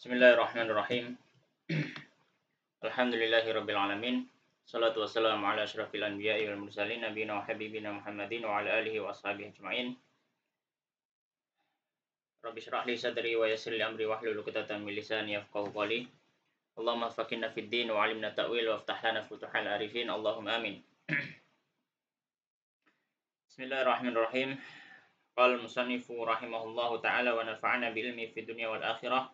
Bismillahirrahmanirrahim. Alhamdulillahirabbil alamin. Shalatu wassalamu ala asyrafil anbiya'i wal mursalin nabiyina wa habibina Muhammadin wa ala alihi wa ashabihi ajmain. Rabbi shrah li sadri wa yassir li amri wahlul 'uqdatam min lisani yafqahu qawli. Allahumma faqihna fid din wa 'allimna ta'wil wa aftah lana futuhal arifin. Allahumma amin. Bismillahirrahmanirrahim. Qala al-musannifu rahimahullahu ta'ala wa nafa'ana bil ilmi fid dunya wal akhirah.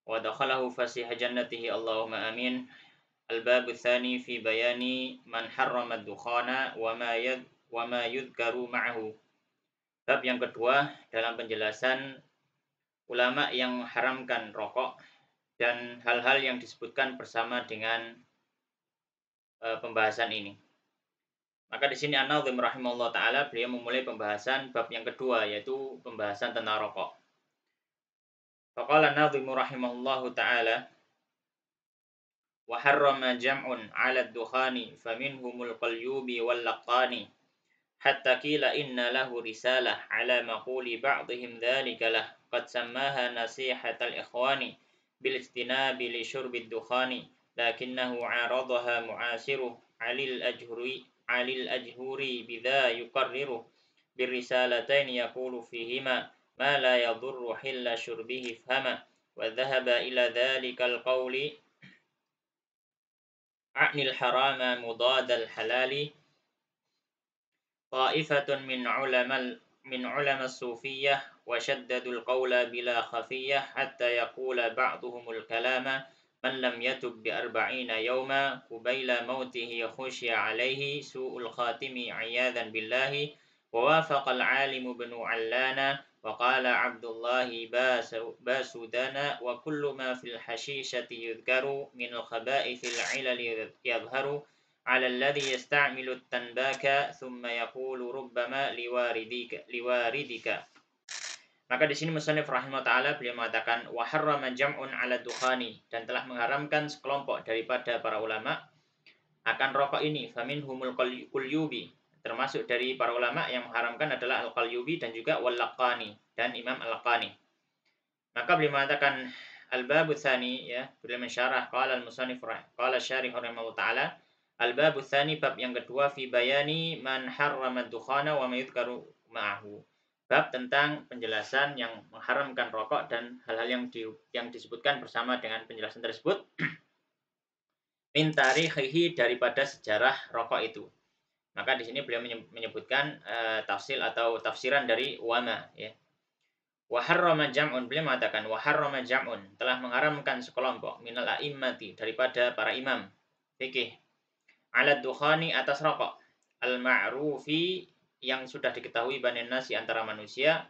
Wa dakhalahu fasiha jannatihi Allahumma amin. Al-babu tsani fi bayani man harrama ad-dukhana wa ma yudhkaru ma'ahu. Bab yang kedua dalam penjelasan ulama yang mengharamkan rokok dan hal-hal yang disebutkan bersama dengan pembahasan ini. Maka di sini An-Nadhim rahimahullah taala beliau memulai pembahasan bab yang kedua yaitu pembahasan tentang rokok. Faqala An-Nadhim rahimahullahu taala wa harrama jam'un 'ala ad-dukhani faminhumul qalyubi wal laqani hatta qila inna lahu risalah 'ala maquli ba'dihim dhalika lah qad sammaha nasihatal ikhwani bil istinabi li syurbi ad-dukhani lakinnahu 'aradaha mu'asiruh 'alil ajhuri bidha yuqarriru bir risalatayn yaqulu fihima ma la yadurru hilla syurbihi fahama wa dhahaba ila dhalikal qawli a'nil harama mudadal halali ta'ifatun min ulama sufiyyah wa shaddadul qawla bila khafiyyah hatta yaqula ba'duhumul kalama man lam yatub bi arba'ina yawma qubayla mautihi khusya alayhi su'ul khatimi ayadan billahi wa wafaqal alimu ibnu allana wa qala Abdullahi basudana wa kullu ma fil hashishati yudhkaru min al-khaba'ithil 'ilali yadhharu 'ala alladhi yasta'milu at-tanbaka thumma yaqulu rubbama liwaridika. Maka di sini musannif rahimahullah taala beliau mengatakan wa harrama jam'un 'ala dukhani dan telah mengharamkan sekelompok daripada para ulama akan rokok ini faminhumul qalyubi. Termasuk dari para ulama yang mengharamkan adalah Al-Qalyubi dan juga Wal-Laqani dan Imam Al-Laqani. Maka beliau mengatakan al-babu tsani ya, beliau mensyarah qala al-musannif qala syarih rahimahullah taala al-babu tsani bab yang kedua fi bayani man harrama ad-dukhana wa ma yudhkaru ma'ahu. Bab tentang penjelasan yang mengharamkan rokok dan hal-hal yang disebutkan bersama dengan penjelasan tersebut min tarikhihi daripada sejarah rokok itu. Maka di sini beliau menyebutkan tafsir atau tafsiran dari wama ya. Wa harrama jam'un, beliau mengatakan wa harrama jam'un telah mengharamkan sekelompok minal a'immati daripada para imam fikih ala dukhani atas rokok al ma'rufi yang sudah diketahui banin nasi antara manusia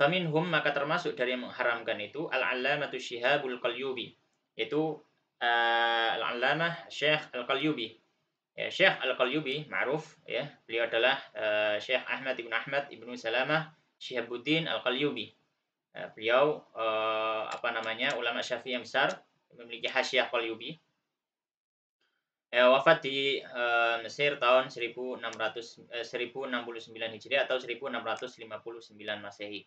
faminhum maka termasuk dari yang mengharamkan itu al-allamatu Syihabul Qalyubi yaitu al-allamah Syekh Al-Qalyubi. Ya, Syekh Al-Qalyubi ma'ruf ya, beliau adalah Syekh Ahmad ibnu Salamah Syihabuddin Al-Qalyubi. Beliau ulama Syafi'i yang besar, memiliki hasyiah Qalyubi. Wafat di Mesir tahun 1069 Hijriah atau 1659 Masehi.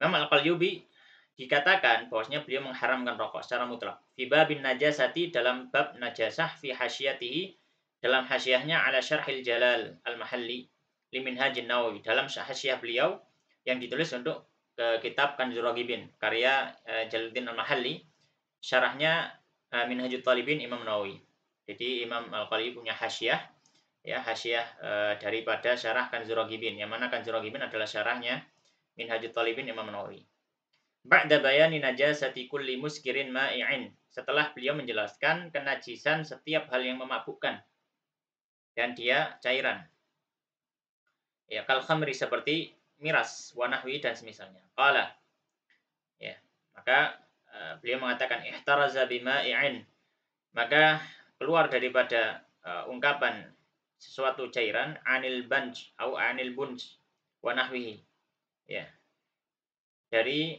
Imam Al-Qalyubi dikatakan bahwasanya beliau mengharamkan rokok secara mutlak. Fi babin najasati dalam bab najasah fi hasyiyatihi dalam hasyiahnya ala syarhil jalal al-mahalli li minhajin nawawi dalam hasyiah beliau yang ditulis untuk kitab Kanzur Raghibin karya Jalaluddin al-Mahalli syarahnya Minhajut Talibin Imam Nawawi. Jadi Imam Al-Qalyubi punya hasyiah ya, hasyiah daripada syarah Kanzur Raghibin yang mana Kanzur Raghibin adalah syarahnya Minhajut Talibin Imam Nawawi. Ba'da bayani najasati kulli muskirin ma'i'in setelah beliau menjelaskan kenajisan setiap hal yang memabukkan dan dia cairan. Ya, kal khamri seperti miras, wa nahwi dan semisalnya. Qala. Ya, maka beliau mengatakan ihtaraza bima'i'in. Maka keluar daripada ungkapan sesuatu cairan anil banj atau anil bunj wa nahwihi. Ya. Dari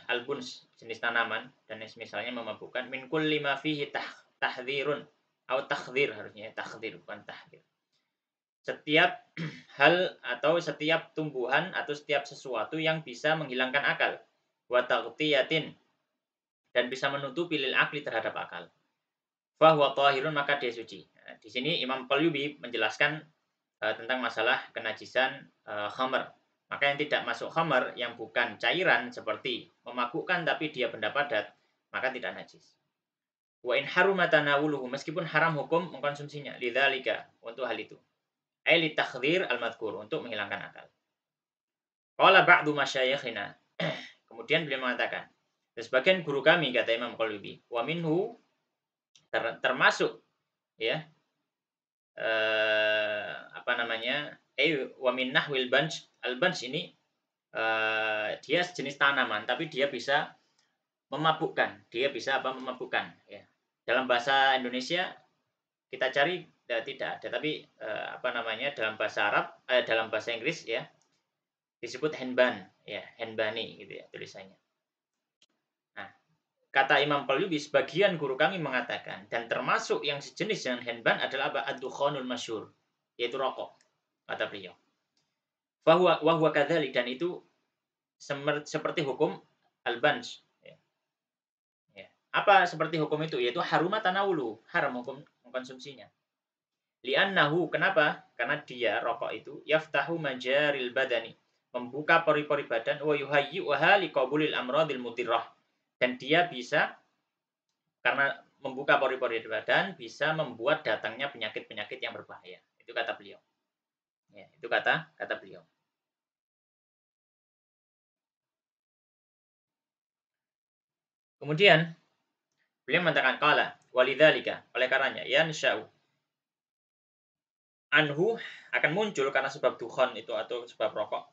al-buns jenis tanaman dan misalnya memabukkan min kulli ma fihi tahdhirun atau takhdhir harusnya takhdhir bukan tahdzir. Setiap hal atau setiap tumbuhan atau setiap sesuatu yang bisa menghilangkan akal wa taghtiyatin dan bisa menutupi lil akli terhadap akal. Fa huwa tahirun, maka dia suci. Nah, di sini Imam Qalyubi menjelaskan tentang masalah kenajisan khamar. Maka yang tidak masuk khamar yang bukan cairan seperti memabukkan tapi dia benda padat, maka tidak najis. Wa in haruma tanawuluhu, meskipun haram hukum mengkonsumsinya, lidzalika, untuk hal itu. Ai li takhdhir al-madhkur, untuk menghilangkan akal. Qala ba'du masyayikhina. Kemudian beliau mengatakan, sebagian guru kami, kata Imam Qalyubi, wa minhu, termasuk ya apa namanya, wa min nahwil banj. Al-banj ini dia sejenis tanaman tapi dia bisa memabukkan. Dia bisa apa, memabukkan ya. Dalam bahasa Indonesia kita cari tidak ada, tapi apa namanya, dalam bahasa Arab, dalam bahasa Inggris ya disebut henban ya, henbani gitu ya tulisannya. Nah, kata Imam Qalyubi, sebagian guru kami mengatakan, dan termasuk yang sejenis dengan henban adalah apa? Ad-dukhanul masyhur, yaitu rokok, kata beliau. Wa huwa kadzalik, dan itu seperti hukum al-banj ya. Ya. Apa seperti hukum itu? Yaitu haruma tanawulu, haram hukum mengkonsumsinya. Li'annahu, kenapa? Karena dia, rokok itu, yaftahu majaril badani, membuka pori-pori badan, wa yuhayyi'uha liqabulil amradil mudirrah, dan dia bisa, karena membuka pori-pori badan, bisa membuat datangnya penyakit-penyakit yang berbahaya. Itu kata beliau. Ya, itu kata beliau. Kemudian beliau mengatakan qala walidzalika, oleh karenanya yansha'u anhu, akan muncul karena sebab dukhan itu atau sebab rokok,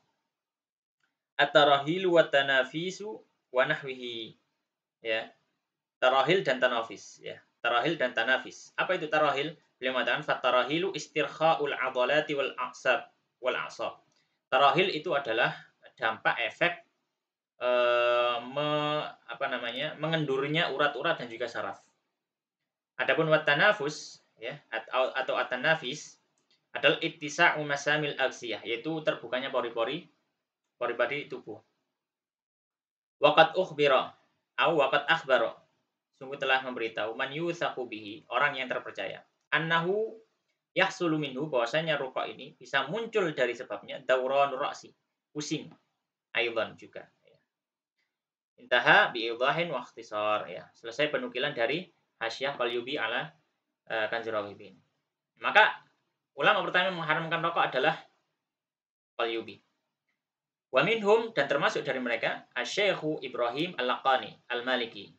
at-tarahilu wa tanafisu wa nahwihi ya. Tarahil dan tanafis ya. Tarahil dan tanafis. Apa itu tarahil? Beliau mengatakan fatarahilu istirkha'ul 'adhalati wal a'sab wal a'sab. Tarahil itu adalah dampak efek mengendurnya urat-urat dan juga saraf. Adapun wat tanafus ya, atau at-tanafis adalah ittisa'u masamil aksiyah, yaitu terbukanya pori-pori tubuh. Waqad ukhbira au waqad akhbara, sungguh telah memberitahu, man yutsaku bihi, orang yang terpercaya, annahu yahsulu minhu, bahwasanya rukuk ini bisa muncul dari sebabnya dauranur ra'si, pusing, aidan juga ya. Intaha bi idahin wa ikhtisar ya. Selesai penukilan dari Hasyiah Qalyubi ala Kanzul Rawibin. Maka ulama pertama yang mengharamkan rokok adalah Qalyubi. Wa minhum, dan termasuk dari mereka Asy-Syaikh Ibrahim Al-Laqani Al-Maliki.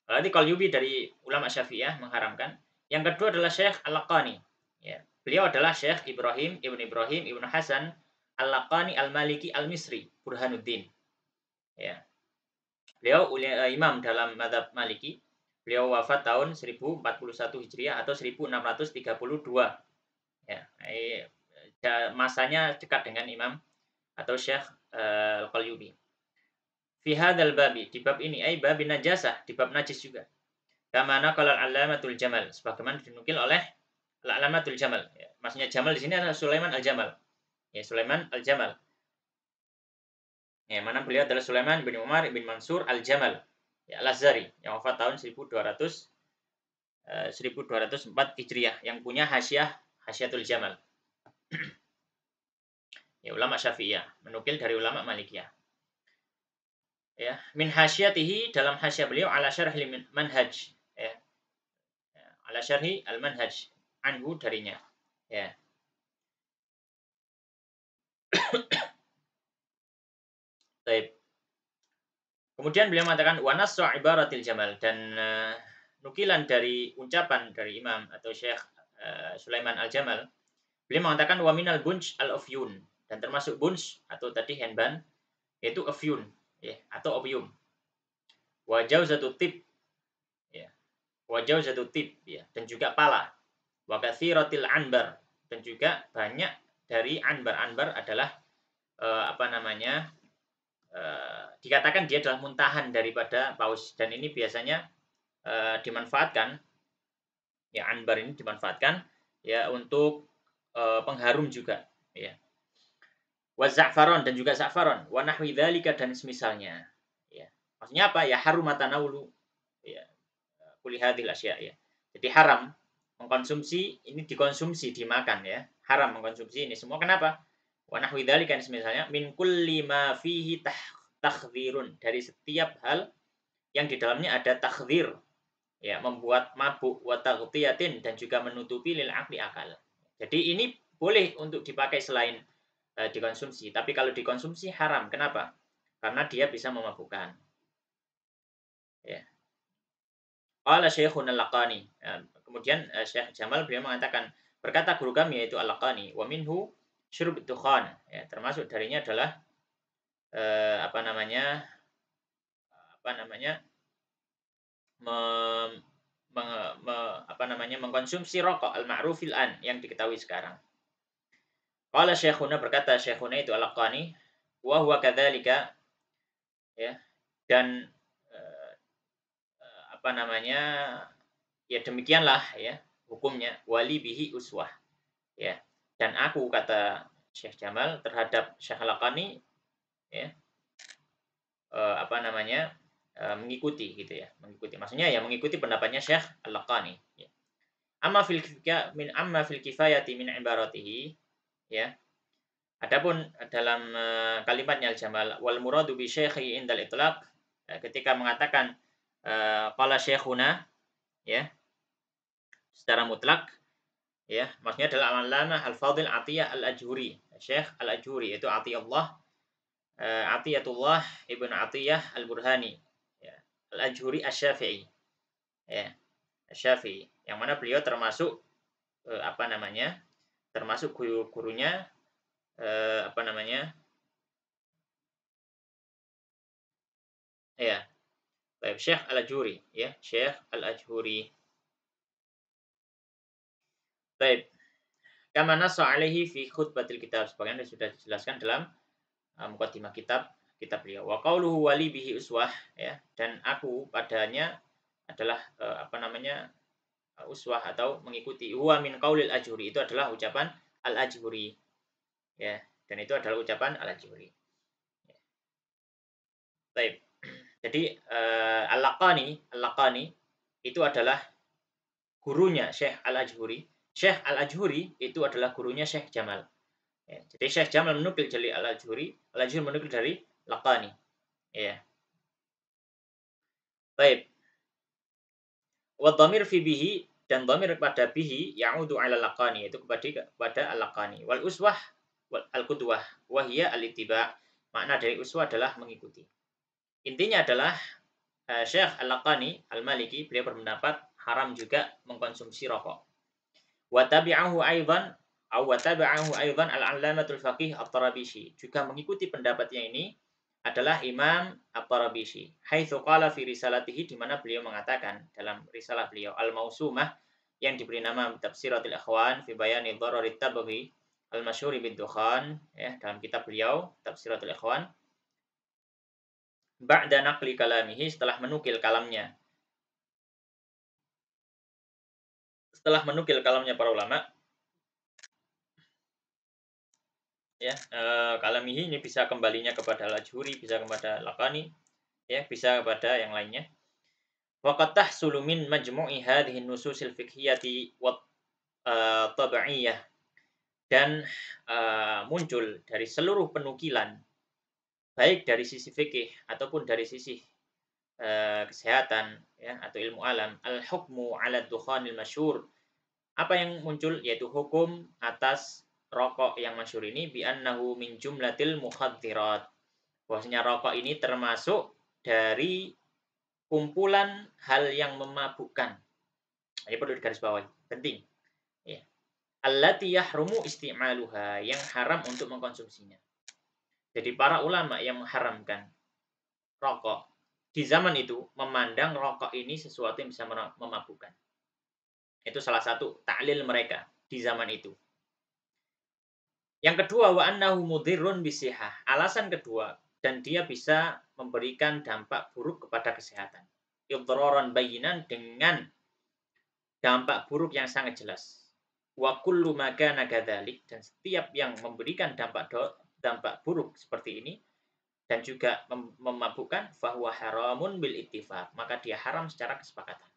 Berarti Qalyubi dari ulama Syafi'iyah mengharamkan. Yang kedua adalah Syekh Al-Laqani. Ya. Beliau adalah Syekh Ibrahim Ibnu Hasan Al-Laqani Al-Maliki Al-Misri Burhanuddin. Ya. Beliau imam dalam mazhab Maliki. Beliau wafat tahun 1041 Hijriah atau 1632. Ya. Masanya dekat dengan Imam atau Syekh Al-Qalyubi. Fi hadzal babi, di bab ini, ai bab najasah, di bab najis juga. Kama naqala al-'Allamatul Jamal, sebagaimana dinukil oleh al-'Allamatul Jamal. Ya, maksudnya Jamal di sini adalah Sulaiman Al-Jamal. Ya, Sulaiman Al-Jamal. Ya, mana beliau adalah Sulaiman bin Umar bin Mansur Al-Jamal. Ya, Al-Azhari, yang wafat tahun 1204 Hijriah, yang punya Hasyiatul Jamal. Ya, ulama Syafi'iyah, menukil dari ulama Malikiyah. Ya, min hasyatihi, dalam hasyah beliau ala syarhil manhaj ya. Ala syarhi al manhaj anhu, darinya ya. Baik. Kemudian beliau mengatakan wa nassu ibaratil Jamal, dan nukilan dari ucapan dari Imam atau Syekh Sulaiman Al-Jamal, beliau mengatakan wa minal bunj al-afyun, dan termasuk bunj atau tadi henban, yaitu afyun ya, atau opium. Wa jawzatut tib ya. Wa jawzatut tib ya, dan juga pala. Wa katsiratil anbar, dan juga banyak dari anbar. Anbar adalah dikatakan dia adalah muntahan daripada paus, dan ini biasanya dimanfaatkan ya, anbar ini dimanfaatkan ya untuk pengharum juga ya. Wa za'faron, dan juga za'faron, wa nahwi dzalika, dan semisalnya ya. Maksudnya apa? Ya harumatan naulu, Ya, kuli hadhil asya ya. Jadi haram mengkonsumsi, ini dikonsumsi, dimakan ya. Haram mengkonsumsi ini semua. Kenapa? Wa nahwi dzalika misalnya min kulli ma fihi takhdhirun, dari setiap hal yang di dalamnya ada takhdhir, ya, membuat mabuk, wa taghtiyatin, dan juga menutupi lil aqli akal. Jadi ini boleh untuk dipakai selain dikonsumsi, tapi kalau dikonsumsi haram. Kenapa? Karena dia bisa memabukkan. Ya. Qala Syekhun Al-Laqani. Kemudian Syekh Jamal beliau mengatakan, berkata guru kami yaitu Al-Laqani, wa minhu syurub dukhan. Ya, termasuk darinya adalah apa namanya? Mem, me, apa namanya? Mengkonsumsi rokok al-ma'rufil an yang diketahui sekarang. Qala Syekhuna, berkata Syekhuna itu Al-Laqani, wa huwa kadzalika, ya, dan apa namanya? Ya demikianlah ya hukumnya, wali bihi uswah, ya. Dan aku, kata Syekh Jamal, terhadap Syekh Al-Laqani, ya, apa namanya, mengikuti gitu ya, mengikuti, maksudnya ya mengikuti pendapatnya Syekh Al-Laqani, ya. Amma fil kifayati min ibaratihi, ya. Adapun dalam kalimatnya Al-Jamal, wal muradu bi syekhi indal itlaq, ketika mengatakan qala syekhuna, ya, secara mutlak, ya, maksudnya adalah Al-Allamah Al-Fadil Atiyah Al-Ajhuri, Syekh Al-Ajhuri, itu Atiyatullah Ibn Atiyah Al-Burhani, ya, Al-Ajhuri Asy-Syafi'i, ya, Asy-Syafi'i, yang mana beliau termasuk apa namanya? Termasuk gurunya apa namanya? Ya, Syekh Al-Ajhuri, ya, Syekh Al-Ajhuri. Baik. Kama nassa alaihi fi khutbatil kitab, sebagaimana sudah dijelaskan dalam mukadimah kitab beliau. Wa qauluhu wali bihi uswah, ya, dan aku padanya adalah apa namanya? Uswah atau mengikuti. Huwa min qaulil ajhuri, itu adalah ucapan al-ajhuri, ya, dan itu adalah ucapan al-ajhuri. Ya. Baik. Jadi Al-Laqani itu adalah gurunya Syekh Al-Ajhuri. Syekh Al-Ajhuri itu adalah gurunya Syekh Jamal. Ya, jadi Syekh Jamal menukil dari Al-Ajhuri, Al-Ajhuri menukil dari Laqani. Ya. Baik. Wa dhamir fi bihi, dan dhamir pada bihi ya'udu 'ala Laqani, itu kepada Al-Laqani. Wal uswah wal al-qudwah wa hiya al-ittiba'. Makna dari uswah adalah mengikuti. Intinya adalah Syekh Al-Laqani Al-Maliki beliau berpendapat haram juga mengkonsumsi rokok. Wa tabi'ahu aidan Al-'Allamatul Faqih At-Tarabishi, juga mengikuti pendapatnya ini adalah Imam At-Tarabishi. Haitsu qala fi risalatihi, di mana beliau mengatakan dalam risalah beliau Al-Mausumah yang diberi nama Tafsiratul Ikhwan fi bayani dhararit tabghi al-masyhur bid-dukhan, ya, dalam kitab beliau Tafsiratul Ikhwan, ba'da naqli kalamihi, setelah menukil kalamnya para ulama, ya, kalamihi ini bisa kembalinya kepada Al-Ajhuri, bisa kepada Laqani, ya, bisa kepada yang lainnya. Waqad tahsulu min majmu'i hadhihi nususil fiqhiyati wa tab'iyah, dan muncul dari seluruh penukilan, baik dari sisi fikih ataupun dari sisi kesehatan, ya, atau ilmu alam, al-hukmu 'ala dukhanil masyhur, apa yang muncul yaitu hukum atas rokok yang masyhur ini, bi annahu min jumlatil mukhaddirat, bahwasanya rokok ini termasuk dari kumpulan hal yang memabukkan. Ini perlu digarisbawahi, penting. Ya. Allati yahrumu isti'maluha, yang haram untuk mengkonsumsinya. Jadi para ulama yang mengharamkan rokok di zaman itu memandang rokok ini sesuatu yang bisa memabukkan. Itu salah satu ta'lil mereka di zaman itu. Yang kedua, wa annahu mudhirrun bisihah. Alasan kedua, dan dia bisa memberikan dampak buruk kepada kesehatan. Idhraran bayinan, dengan dampak buruk yang sangat jelas. Wa kullu ma kana kadzalik, dan setiap yang memberikan dampak buruk seperti ini, dan juga memabukkan, fahuwa haramun bil ittifaq, maka dia haram secara kesepakatan.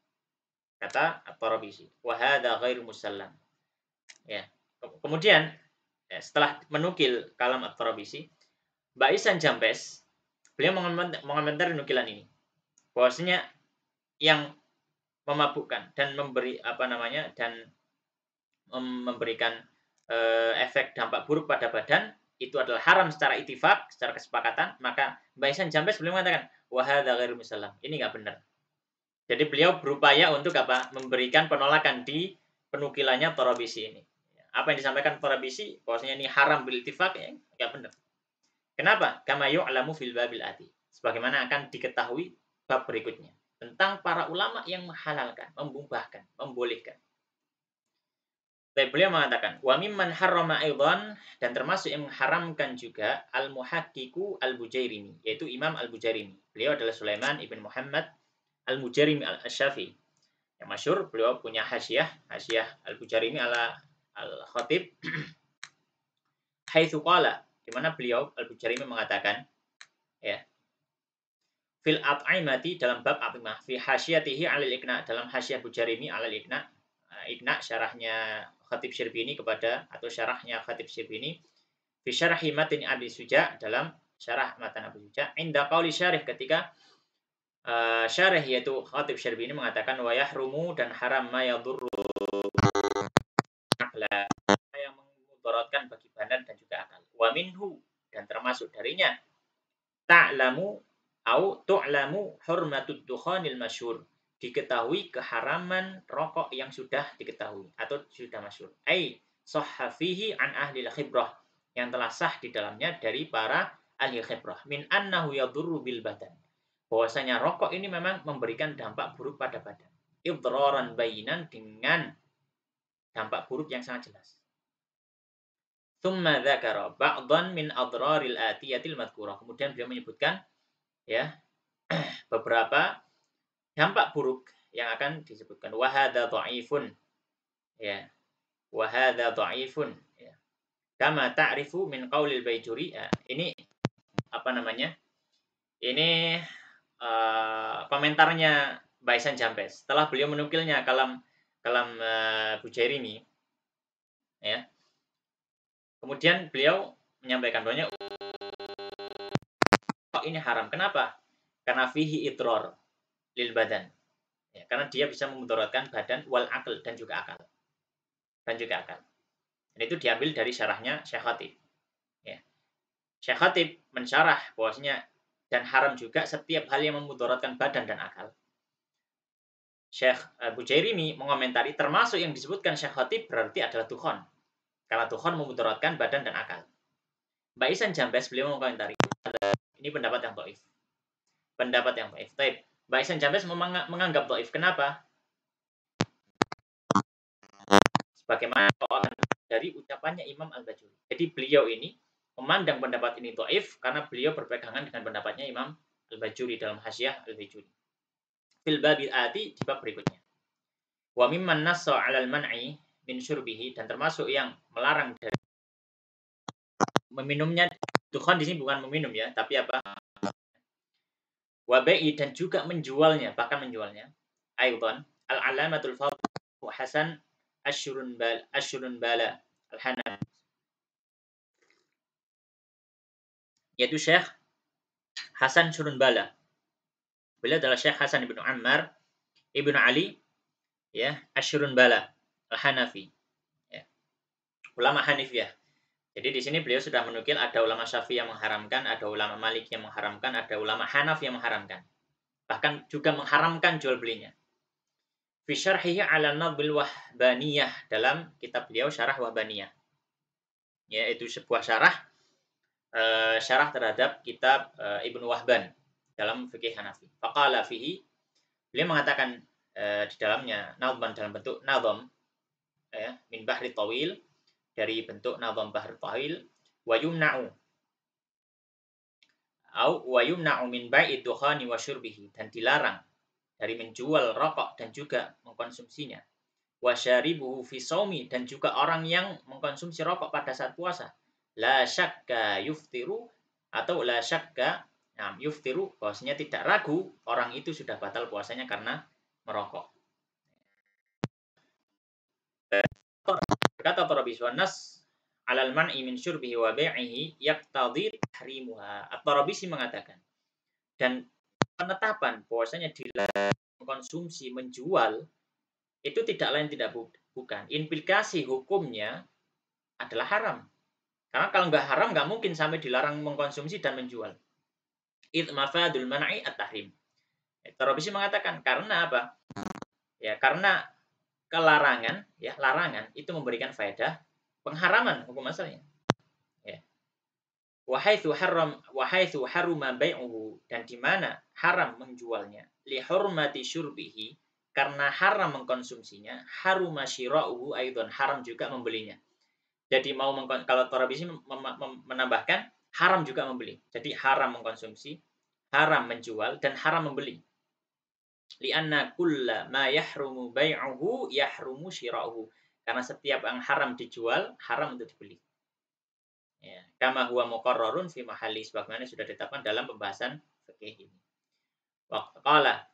Kata At-Tarabisi, wa hadza ghairu musallam. Ya. Kemudian setelah menukil kalam At-Tarabisi, Mbak Ihsan Jambes beliau mengomentari nukilan ini bahwasanya yang memabukkan dan memberikan efek dampak buruk pada badan itu adalah haram secara ittifaq, secara kesepakatan, maka Mbak Ihsan Jambes beliau mengatakan wa hadza ghairu musallam. Ini enggak benar. Jadi beliau berupaya untuk apa? Memberikan penolakan di penukilannya Tarabisi ini. Apa yang disampaikan Tarabisi bahwasanya ini haram bil ittifaq, ya enggak benar. Kenapa? Kama yu'lamu fil babil ati. Sebagaimana akan diketahui bab berikutnya tentang para ulama yang menghalalkan, memubahkan, membolehkan. Baik, beliau mengatakan, wa mimman harrama aidan, dan termasuk yang mengharamkan juga al-muhaqqiqu al-Bujairimi, yaitu Imam al-Bujairimi. Beliau adalah Sulaiman ibn Muhammad al-Mujairimi al-Syafi'i. Yang masyhur beliau punya hasyiah al-Bujairimi ala al-Khatib. Haitsu qala, di mana beliau al-Bujairimi mengatakan, ya, fil at'imati, dalam bab at'imah, fi hasyatihi 'alal iqna, dalam hasyiah Bujairimi 'alal iqna. Iqna syarahnya Khatib Syirbini kepada, atau syarahnya Khatib Syirbini, fi syarhi matin Abi Suja, dalam syarah matan Abi Suja, inda qauli syarih, ketika syarih yaitu Khatib Syirbini mengatakan wa yahrumu, dan haram ma yadurru akla, yang memudaratkan bagi badan dan juga akal. Wa minhu, dan termasuk darinya ta'lamu au tu'lamu hurmatud dukhanil masyhur, diketahui keharaman rokok yang sudah diketahui atau sudah masyhur. Ai sahha fihi an ahli khibrah, yang telah sah di dalamnya dari para ahli khibrah, min annahu yadurru bil badan, bahwasanya rokok ini memang memberikan dampak buruk pada badan. Idraran bayinan, dengan dampak buruk yang sangat jelas. Tsumma dzakara ba'dhan min adraril atiyatil madhkurah, kemudian beliau menyebutkan ya beberapa dampak buruk yang akan disebutkan. Wa hadza dha'ifun, ya, wa hadza dha'ifun, ya, kama ta'rifu min qaulil Baijuri. Ya, ini apa namanya, ini komentarnya Mbak Ihsan Jambes setelah beliau menukilnya kalam Bujairimi, ya. Kemudian beliau menyampaikan bahwa ini haram. Kenapa? Karena fihi idrar lil badan. Ya, karena dia bisa memudaratkan badan, wal akal, dan juga akal. Dan itu diambil dari syarahnya Syekh Khatib. Ya. Syekh Khatib mensyarah bahwasanya dan haram juga setiap hal yang memudaratkan badan dan akal. Syekh Bujairimi mengomentari termasuk yang disebutkan Syekh Khatib berarti adalah dukhon. Karena dukhon memudaratkan badan dan akal. Mbak Ihsan Jambes beliau mengomentari ini pendapat yang dhaif. Pendapat yang dhaif. Taib. Mbak Ihsan Jambes menganggap dhaif. Kenapa? Sebagaimana dari ucapannya Imam Al-Bajuri. Jadi beliau ini memandang pendapat ini dhaif karena beliau berpegangan dengan pendapatnya Imam Al-Bajuri dalam Hasyiah Al-Bajuri. Fil babil ati, di bab berikutnya. Wa mimman nassa 'alal man'i min syurbihi, dan termasuk yang melarang dari meminumnya. Dukhan di sini bukan meminum ya, tapi apa? Wa bai'i, dan juga menjualnya, bahkan menjualnya. Aidan al-alamatul fadl Hasan Asyrun Bala Al-Hanafi, yaitu Syekh Hasan Syurun Bala. Beliau adalah Syekh Hasan ibnu Ammar ibnu Ali, ya, Asyrun Bala Al-Hanafi, ya, ulama Hanifiyah. Jadi di sini beliau sudah menukil ada ulama Syafi'i yang mengharamkan, ada ulama Maliki yang mengharamkan, ada ulama Hanafi yang mengharamkan. Bahkan juga mengharamkan jual belinya. Fi syarhihi 'ala Nadbil Wahbaniyah, dalam kitab beliau Syarah Wahbaniyah. Yaitu sebuah syarah terhadap kitab Ibnu Wahban dalam fikih Hanafi. Faqala fihi, beliau mengatakan di dalamnya nadhman dalam bentuk nadham, ya, min bahri tawil, dari bentuk nadham bahr tawil, wa yumna'u min bai'id dukhani wa syurbihi, dan dilarang dari menjual rokok dan juga mengkonsumsinya. Wa syaribuhu fi shaumi, dan juga orang yang mengkonsumsi rokok pada saat puasa. La syakka yuftiru, atau la syakka Nah, yuftiru bahwasanya tidak ragu orang itu sudah batal puasanya karena merokok. Berkata At-Tarabisi wan nas 'alal man'i min syurbihi wa bai'ihi yaqtadhi tahrimuha. At-Tarabisi mengatakan, dan penetapan bahwasanya dilarang mengkonsumsi, menjual itu tidak lain tidak bukan implikasi hukumnya adalah haram. Karena kalau nggak haram nggak mungkin sampai dilarang mengkonsumsi dan menjual. Id mafadul man'i at-tahrim. At-Tarabisi mengatakan karena apa? Ya, karena kelarangan, ya, larangan itu memberikan faedah pengharaman hukum asalnya. Ya. Wahaitsu haruma bai'uhu, dan di mana haram menjualnya, li hurmati syurbihi, karena haram mengkonsumsinya, haruma syira'uhu aidan, haram juga membelinya. Jadi kalau Tarabisi menambahkan haram juga membeli. Jadi haram mengkonsumsi, haram menjual, dan haram membeli. Lianna kulla ma yahrumu bai'uhu yahrumu syira'uhu. Karena setiap yang haram dijual, haram untuk dibeli. Ya, kama huwa muqarrarun fi mahalli, sebagaimana sudah ditetapkan dalam pembahasan fikih ini. Waqala,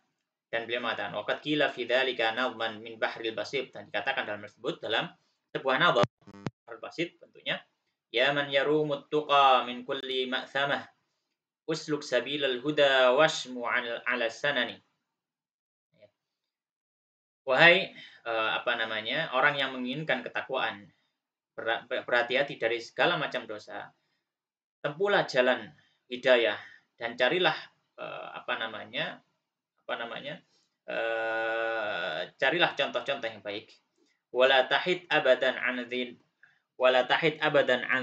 dan beliau mengatakan waqad qila fi dzalika nadman min bahril basit, dan dikatakan dalam tersebut dalam sebuah nadham al-basit tentunya, ya man yarumut tuqa min kulli ma'thamah usluk sabilal huda washmu 'ala sanani. Wahai orang yang menginginkan ketakwaan, berhati-hati dari segala macam dosa, tempuhlah jalan hidayah dan carilah carilah contoh-contoh yang baik. Wala tahid abadan an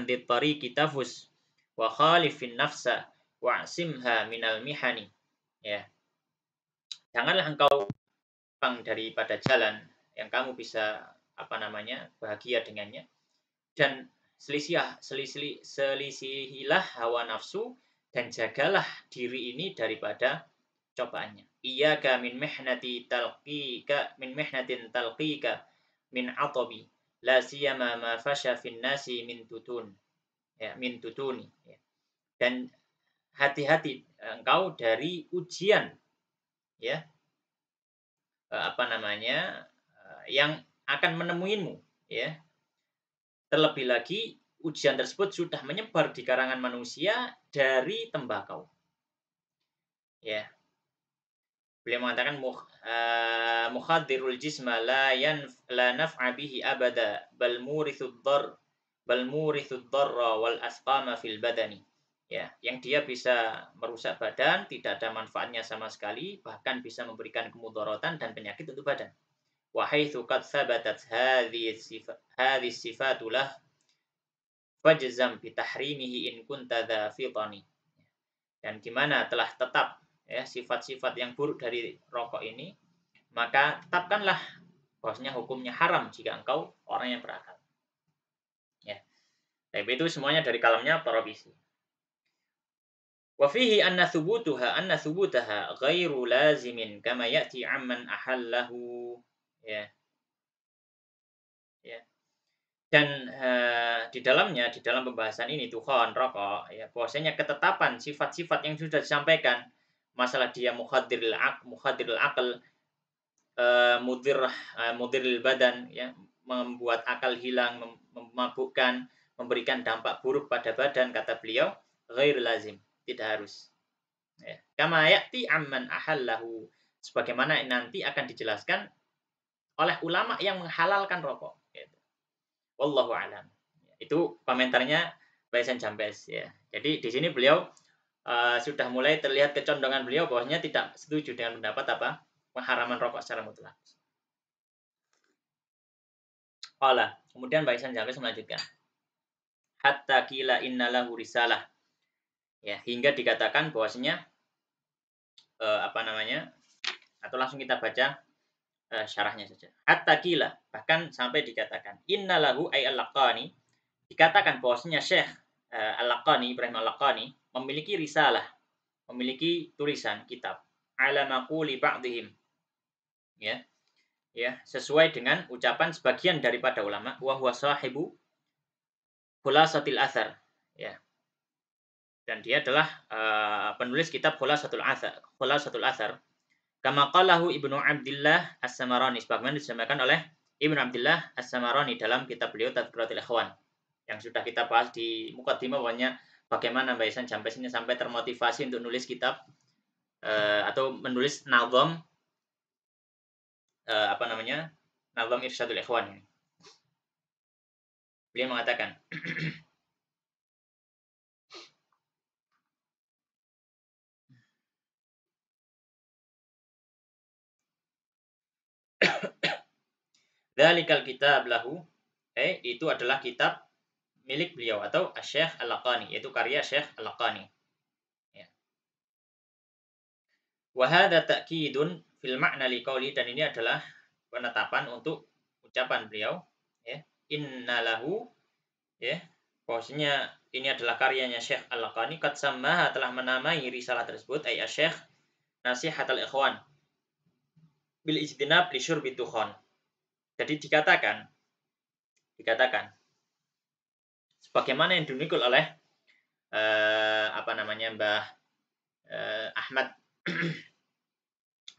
dzil tariqi tafus wa khalifin nafsa wa'simha minal mihani. Ya. Janganlah engkau daripada jalan yang kamu bisa bahagia dengannya, dan selisihilah hawa nafsu, dan jagalah diri ini daripada cobaannya. Iyyaka min mihnatin talqika min atabi la siyama ma fasha fin nasi min tutuni, ya. Dan hati-hati engkau dari ujian, ya, yang akan menemuimu, ya. Terlebih lagi ujian tersebut sudah menyebar di kalangan manusia dari tembakau. Ya. Beliau mengatakan mukhaddirul jisma la naf'a bihi abada bal murithud darra wal asqama fil badani. Ya, yang dia bisa merusak badan, tidak ada manfaatnya sama sekali, bahkan bisa memberikan kemudaratan dan penyakit untuk badan. Wa haitsu qad thabatat hadhihi sifatulah fajzam bi tahrimihi in kunta dza fitani. Dan di mana telah tetap, ya, sifat-sifat yang buruk dari rokok ini, maka tetapkanlah bahwasanya hukumnya haram jika engkau orang yang berakal. Ya. Tapi itu semuanya dari kalamnya Tarabisi. Wa fihi anna thubutaha ghairu lazimin kama ya'ti amman ahallahu. Ya. Ya. Dan di dalam pembahasan ini Tuhan rokok, ya, bahwasanya ketetapan sifat-sifat yang sudah disampaikan, masalah dia mukhaddiril aql, mudiril badan, ya, membuat akal hilang, memabukkan, memberikan dampak buruk pada badan, kata beliau ghair lazim, tidak harus. Ya. Kama ya'ti amman ahallahu, sebagaimana nanti akan dijelaskan oleh ulama yang menghalalkan rokok. Wallahu a'lam. Itu komentarnya Baisan Jambes, ya. Jadi di sini beliau sudah mulai terlihat kecondongan beliau bahwasanya tidak setuju dengan pendapat pengharaman rokok secara mutlak. Kemudian Baisan Jambes melanjutkan. Hatta qila innalahu risalah. Ya, hingga dikatakan bahwasanya atau langsung kita baca syarahnya saja. Hatta qila, bahkan sampai dikatakan innalahu ay al-Laqani, dikatakan bahwasanya Syekh Al-Laqani, Ibrahim Al-Laqani memiliki risalah, memiliki tulisan kitab ala maquli ba'dihim, ya, sesuai dengan ucapan sebagian daripada ulama, wa huwa sahibu khulasatil athar, ya. dan dia adalah penulis kitab Khulasatul Athar. Kama qalahu Ibnu Abdillah As-Samarani, sebagaimana disampaikan oleh Ibnu Abdillah As-Samarani dalam kitab beliau Tadhkiratul Ikhwan yang sudah kita bahas di mukadimah, pokoknya bagaimana Mbak Isan sampai sini sampai termotivasi untuk nulis kitab atau menulis nazam nazam Irsyadul Ikhwan ini. Beliau mengatakan Dzalikal kitab lahu, itu adalah kitab milik beliau atau Syekh Al-Laqani, yaitu karya Syekh Al-Laqani. Ya. Wa hadza ta'kidun fil ma'na liqauli, dan ini adalah penetapan untuk ucapan beliau, ya. Innalahu, ya. Bahwasanya ini adalah karyanya Syekh Al-Laqani, qad sammaha, telah menamai risalah tersebut ay Syekh Nasihatul Ikhwan bil ijtinab li syurbi dukhan. Jadi dikatakan sebagaimana yang dinukil oleh Mbah Ahmad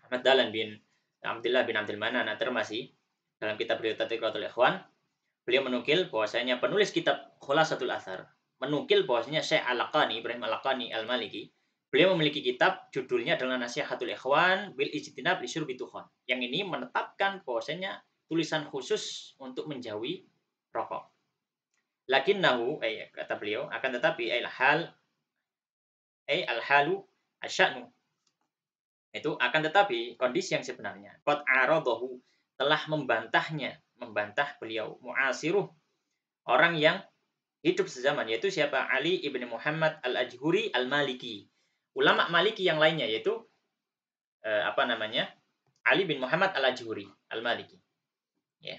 Ahmad Dahlan bin Abdullah bin Abdul Manan At-Tirmizi dalam kitab beliau Tadhkiratul Ikhwan, beliau menukil bahwasanya penulis kitab Khulasatul Athar menukil bahwasanya Syekh Al-Laqani, Ibrahim Al-Laqani Al-Maliki, beliau memiliki kitab judulnya adalah Nasihatul Ikhwan bil Ijtinab li Syurbi Dukhan. Yang ini menetapkan bahwasanya tulisan khusus untuk menjauhi rokok. Lakinnahu, kata beliau, akan tetapi al-halu asya'nu, itu akan tetapi kondisi yang sebenarnya qad aradahu, telah membantah beliau mu'asiruh, orang yang hidup sezaman, yaitu siapa? Ali ibn Muhammad al-Ajhuri al-Maliki, ulama Maliki yang lainnya, yaitu Ali bin Muhammad al-Ajhuri al-Maliki, ya.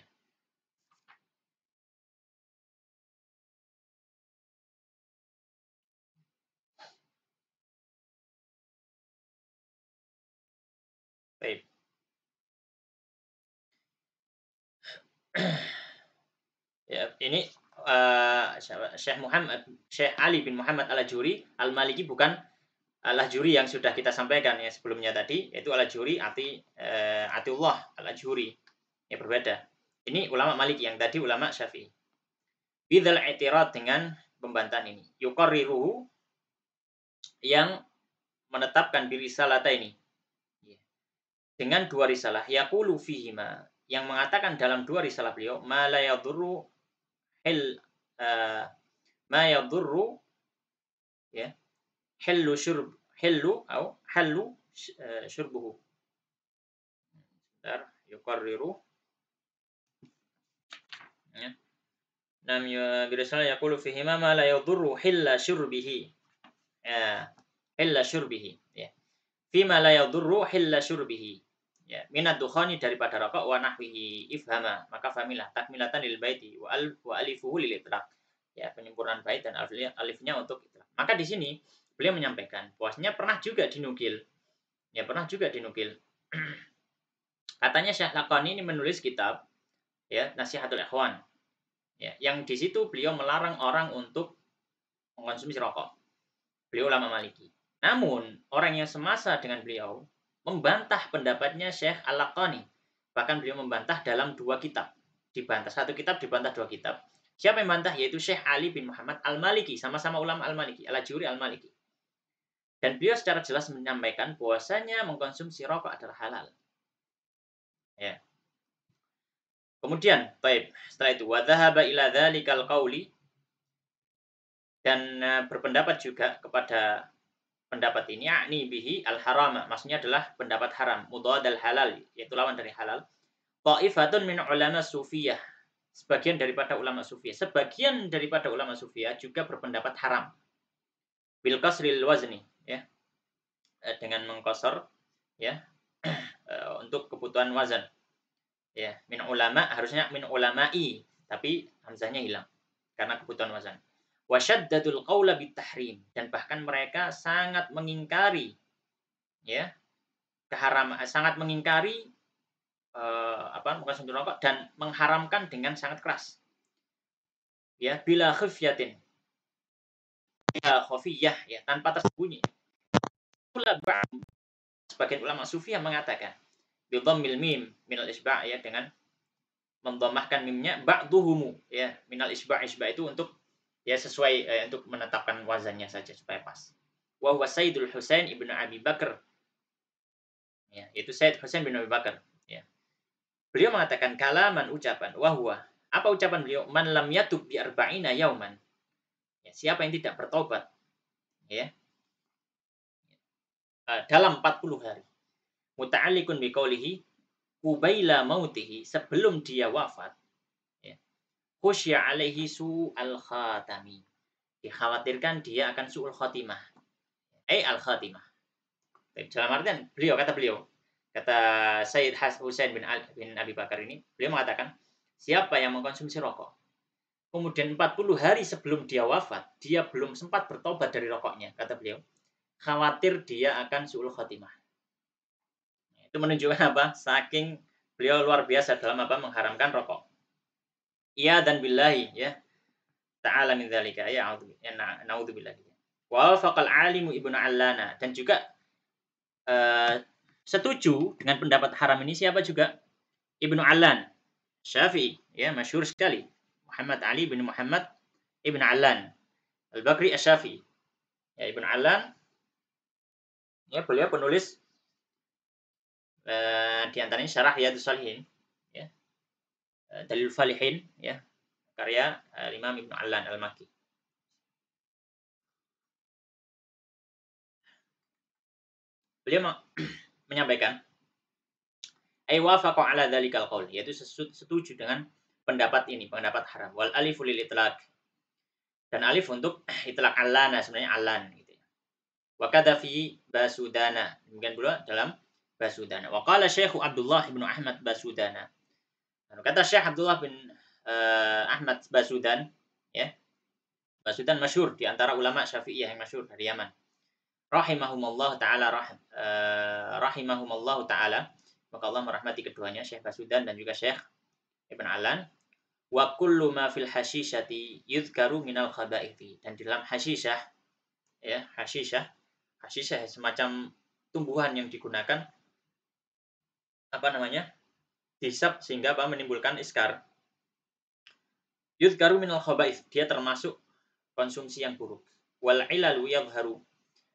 Baik. Ya, ini Syekh Ali bin Muhammad al-Ajhuri al-Maliki, bukan al-Ajhuri yang sudah kita sampaikan ya sebelumnya tadi, yaitu al-Ajhuri Atiullah al-Ajhuri. Ya, berbeda. Ini ulama Maliki, yang tadi ulama Syafi'i. Bidzal i'tirad, dengan pembantahan ini. Yuqarriruhu, yang menetapkan birisalata ini. Dengan dua risalah, yaqulu fihima, yang mengatakan dalam dua risalah beliau, ma la yadurru ma yadurru, ya, hallu syurbuhu. Yuqarriru, ya. Nam birisalah yaqulu fihima ma la yadurru hilla syurbihi. Hilla syurbihi, ya. Fima la yadurru hilla syurbihi. Ya, minad dukhani, daripada rokok, wa nahwihi, ifhama, maka familah takmilatan lil baiti wa alifuhu lil itlaq. Ya, penyempurnaan bait dan alifnya untuk itlaq. Maka di sini beliau menyampaikan bahwasanya pernah juga dinukil. Katanya Syekh Laqani ini menulis kitab, ya, Nasihatul Ikhwan. Ya, yang di situ beliau melarang orang untuk mengkonsumsi rokok. Beliau ulama Maliki. Namun, orang yang semasa dengan beliau membantah pendapatnya Syekh Al-Laqani. Bahkan beliau membantah dalam dua kitab. Dibantah satu kitab, dibantah dua kitab. Siapa yang membantah? Yaitu Syekh Ali bin Muhammad Al-Maliki, sama-sama ulama Al-Maliki, Al-Ajhuri Al-Maliki. Dan beliau secara jelas menyampaikan bahwasanya mengkonsumsi rokok adalah halal. Ya. Kemudian, setelah itu, wa dhahaba ila dzalikal qauli, dan berpendapat juga kepada pendapat ini, yakni bihi al-harama, maksudnya adalah pendapat haram, mudhad al-halal, yaitu lawan dari halal. Ta'ifatun min ulama sufiyah, sebagian daripada ulama sufiyah juga berpendapat haram. Bil kasril wazni, ya, dengan mengqasar, ya, untuk kebutuhan wazan. Ya, min ulama, harusnya min ulama'i, tapi hamzahnya hilang karena kebutuhan wazan. Wasyaddatul qaula bitahrim, dan bahkan mereka sangat mengingkari, ya, sangat mengingkari mengkonsumsi rokok dan mengharamkan dengan sangat keras. Ya, bila khifyatin, khafiyah, ya, tanpa tersembunyi. Sebagian ulama sufi yang mengatakan bi dhammil mim minal isba' ya, dengan mendhammahkan mimnya ba'duhumu ya, minal isba'. Isba' itu untuk ya sesuai untuk menetapkan wazannya saja supaya pas. Wa huwa Sayyidul Husain ibnu Abi Bakar. Ya, itu Sayyid Husain bin Abi Bakar, ya. Beliau mengatakan kalaman, ucapan, wa huwa, apa ucapan beliau? Man lam yatub bi arba'ina yauman. Ya, siapa yang tidak bertobat ya dalam 40 hari. Muta'alliqun bi qoulihi qubaila mautihi, sebelum dia wafat, ya. Khusya alaihi su'al khatami. Dikhawatirkan dia akan su'ul khatimah. Al khatimah. Dalam artian kata Sayyid Husain bin Abi Bakar ini, beliau mengatakan, siapa yang mengkonsumsi rokok, kemudian 40 hari sebelum dia wafat, dia belum sempat bertobat dari rokoknya, kata beliau, khawatir dia akan su'ul khatimah. Itu menunjukkan apa? Saking beliau luar biasa dalam apa? Mengharamkan rokok. Iya dan billahi, ya. Ta'ala min dzalika, ya naudzubillah. Wa wafaqal alimu Ibnu Allana, dan juga setuju dengan pendapat haram ini siapa juga? Ibnu Allan, Syafi'i, ya, masyhur sekali. Muhammad Ali bin Muhammad Ibnu Allan Al-Bakri Asy-Syafi'i. Ya, Ibnu Allan, ya, beliau penulis di antaranya Syarah Riyadhus Shalihin, ya. Dalil Falihin, ya, karya Imam Ibnu Allan Al-Makki. Beliau menyampaikan ay wafaqa ala dzalikal qaul, yaitu setuju dengan pendapat ini, pendapat haram. Wal alifu lil itlaq, dan alif untuk itlaq allana, sebenarnya allan gitu ya. Wa kadza fi Basudana, demikian pula dalam Basudana. Wa qala Syekh Abdullah bin Ahmad Basudana. Kata Syekh Abdullah bin Ahmad Basudan, ya. Basudan masyhur di antara ulama Syafi'iyah yang masyhur dari Yaman. Rahimahumallahu taala rahimahumallahu taala. Maka Allah merahmati keduanya, Syekh Basudan dan juga Syekh Ibn Alan. Wa kullu ma fil hasyishati yudhkaru minal khaba'ithi, dan di dalam hasyishah, ya, hasyishah semacam tumbuhan yang digunakan apa namanya? Dihisap sehingga apa? Menimbulkan iskar. Yudhkaru minal khaba'ith, dia termasuk konsumsi yang buruk. Wal ilalu yadhharu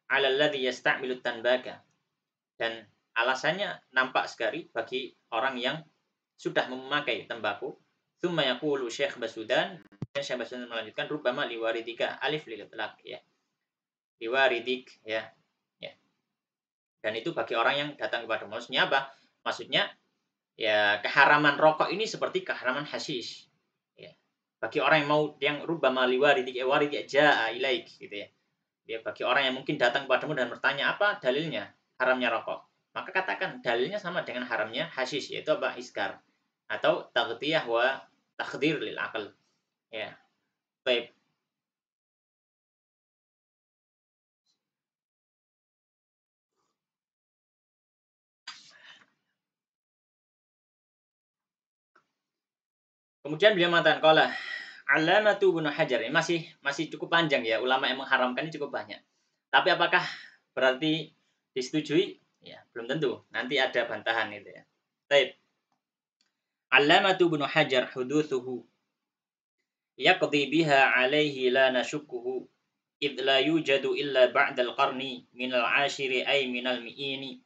'ala alladhi yasta'milu tanbaka, dan alasannya nampak sekali bagi orang yang sudah memakai tembakau. Tsumma yaqulu Syekh Basudan, Syekh Basudan melanjutkan, rubbama liwaridika alif lil itlaq, ya. Liwaridik, ya. Ya. Dan itu bagi orang yang datang kepada, maksudnya apa? Maksudnya ya keharaman rokok ini seperti keharaman hasyish. Ya. Bagi orang yang mau, yang rubbama liwaridik warid jaa ilaik gitu ya. Ya, bagi orang yang mungkin datang kepadamu dan bertanya apa dalilnya haramnya rokok, maka katakan dalilnya sama dengan haramnya hasyish, yaitu apa? Iskar atau taghtiyah wa takhdir lil aql, ya. Baik. Kemudian beliau mengatakan qala Allamatu Ibnu Hajar, ini masih cukup panjang ya, ulama yang mengharamkan ini cukup banyak. Tapi apakah berarti disetujui? Ya, belum tentu. Nanti ada bantahan itu ya. Baik. Allamatu Ibnu Hajar hudutsuhu yaqdi biha alaihi la nashukkuhu idh la yujadu illa ba'dal qarni minal ashiri ay minal mi'ini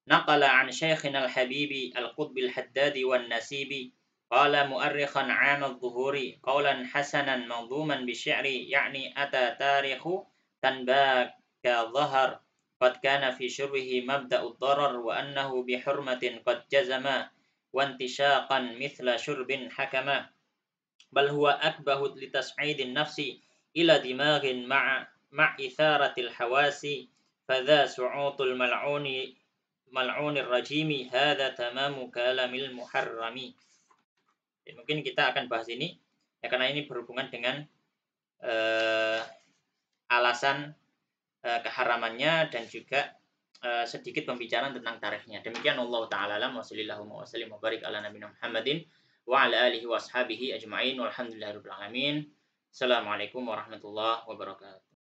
naqala an syekhina al-habibi al-qutbil haddadi wan nasibi qala mu'arrikhan 'am adh-dhuhuri qawlan hasanan manzuman bi syi'ri ya'ni ata tarikhu tanbaka dhahar qad kana fi syurbihi mabda'ud darar wa annahu bi hurmatin qad jazama wa intishaqan mithla syurbin hakama bal huwa akbahu li tas'idin nafsi ila dimaghin ma'itharatil hawasi fadha su'utul mal'unir rajimi hadha tamamu kalamil muharrami. Ya, mungkin kita akan bahas ini ya, karena ini berhubungan dengan alasan keharamannya dan juga sedikit pembicaraan tentang tarikhnya. Demikian Allah taala alam wa sallallahu wa sallim wa barik ala nabiyina Muhammadin wa ala alihi wa ashabihi ajma'in walhamdulillahirabbil alamin. Assalamualaikum warahmatullahi wabarakatuh.